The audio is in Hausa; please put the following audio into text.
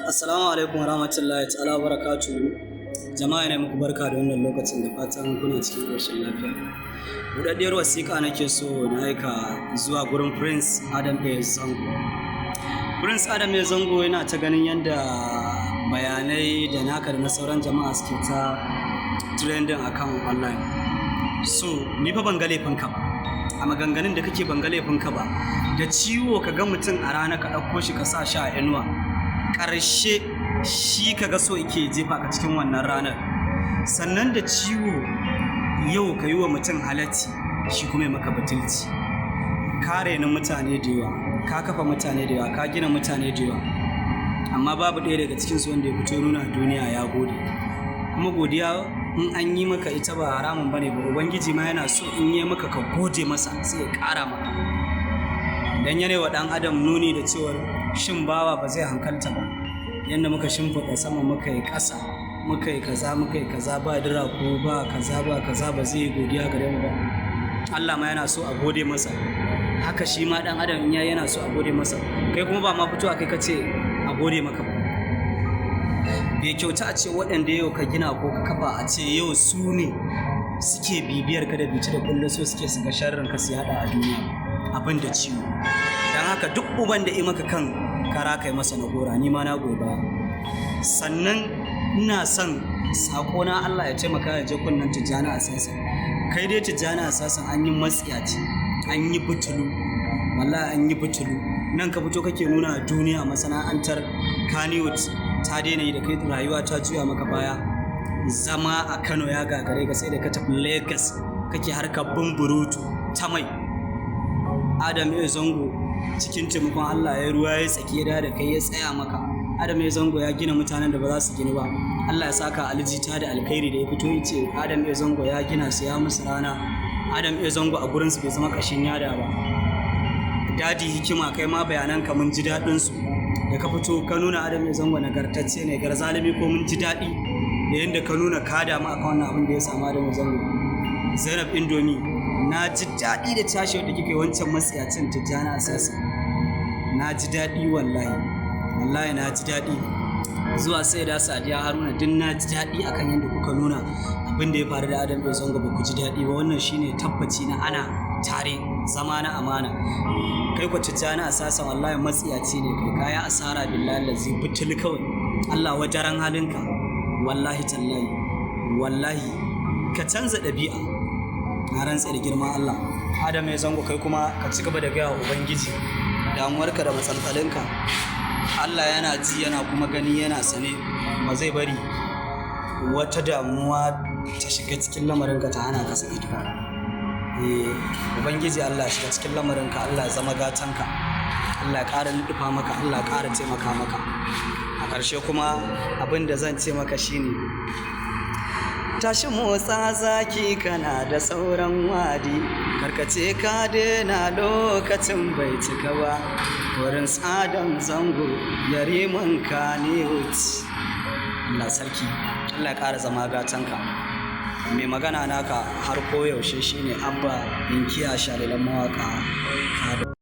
Assalamu alaikum wa rahmatullahi ta'ala wa barakatuhu. Jama'a ne muku barka da wannan lokacin da fatan kuna cikin ƙoshin lafiya. Buɗaɗɗiyar wasiƙa nake so na aika zuwa gurin Prince Adam A. Zango. Prince Adam A. Zango yana ta ganin yadda bayanai da naka da na sauran jama'a suke ta trending akan online. So, ni fa ban ga laifinka ba. A maganganun da kake ban ga laifinka ba. Da ciwo ka ga mutum a rana ka ɗauko shi ka sa shi a inuwa. Ƙarshe shi ka ga so yake jefa ka cikin wannan ranar, sannan da ciwo yau ka yi wa mutum halacci shi kuma maka batulci. Ka raini mutane da yawa, ka kafa mutane da yawa, ka gina mutane da yawa, amma babu ɗaya daga cikinsu wanda ya fito nuna duniya ya gode. Kuma godiya in an yi maka ita ba haramun bane ba, ubangiji ma yana so in yi maka ka gode masa sai ya ƙara maka. Dan yana wa ɗan adam nuni da cewar shin bawa ba zai hankalta ba, yadda muka shimfiɗa sama muka yi ƙasa muka yi kaza ba dira ko ba kaza ba zai yi godiya gare mu ba. Allah ma yana so a gode masa, haka shi ma ɗan adam in yana so a gode masa, kai kuma ba ma fito a kai ka ce a gode maka ba. Bai kyauta a ce waɗanda yau ka gina ko ka kafa a ce yau su ne suke bibiyar ka da bici da kullum so suke su ga sharrin ka su yaɗa a duniya abin da ciwo. Don haka duk uban da ya maka kan kara kai masa na gora, ni ma na goba. Sannan ina son saƙona Allah ya taimaka ya je kunnan Tijjani Asasa. Kai dai Tijjani Asasa an yi matsiyaci, an yi butulu, wallahi an yi butulu. Nan ka fito kake nuna duniya masana'antar Kannywood ta daina yi da kai, rayuwa ta juya maka baya. Zama a Kano ya gagare ka sai da ka tafi Lagos kake harkar bumburutu ta mai. Adam A. Zango cikin taimakon Allah ya ruwa ya tsaki da kai ya tsaya maka. Adam A. Zango ya gina mutanen da ba za su gina ba. Allah ya saka aljita da alkhairi da ya fito ya ce Adam A. Zango ya gina su ya musu rana. Adam A. Zango a gurinsu bai zama kashin yada ba. Dadi hikima kai ma bayanan ka mun ji daɗin su da ka fito ka nuna Adam A. Zango nagartacce ne, garzalimi ko mun ji daɗi da yadda ka nuna ka damu akan wannan abin da ya samu Adam A. Zango. Zainab Indomi, na ji daɗi da tashi da kike wancan matsayacin Tijjani Asasa. Na ji daɗi wallahi na ji daɗi. Zuwa sai da Sadiya Haruna din na ji daɗi akan yadda kuka nuna abin da ya faru da Adam A. Zango ba ku ji daɗi ba. Wannan shine tabbaci na ana tare, zama na amana. Kai ku Tijjani Asasa wallahi matsiyaci ne kai, kaya asara billahi lazi butul kawai. Allah wajaran halinka wallahi tallahi, wallahi ka canza ɗabi'a. Na rantsa da girman Allah. Adam A. Zango kai kuma ka ci gaba da gaya wa Ubangiji damuwarka da matsaltsalinka. Allah yana ji yana kuma gani yana sane, ba zai bari wata damuwa ta shiga cikin lamarinka ta hana ka saki ba. Ubangiji Allah shiga cikin lamarinka, Allah ya zama gatanka, Allah ya ƙara nufa maka, Allah ya ƙara taimaka maka. A ƙarshe kuma abin da zan ce maka shine tashi motsa zaki kana da sauran wadi, karkace ka daina lokacin bai cika ba. Wurin Adam Zango yariman Kannywood. Allah sarki, Allah ya ƙara zama gatanka. Mai magana naka har koyaushe shine Abba Inkiya Shalilan Mawaka.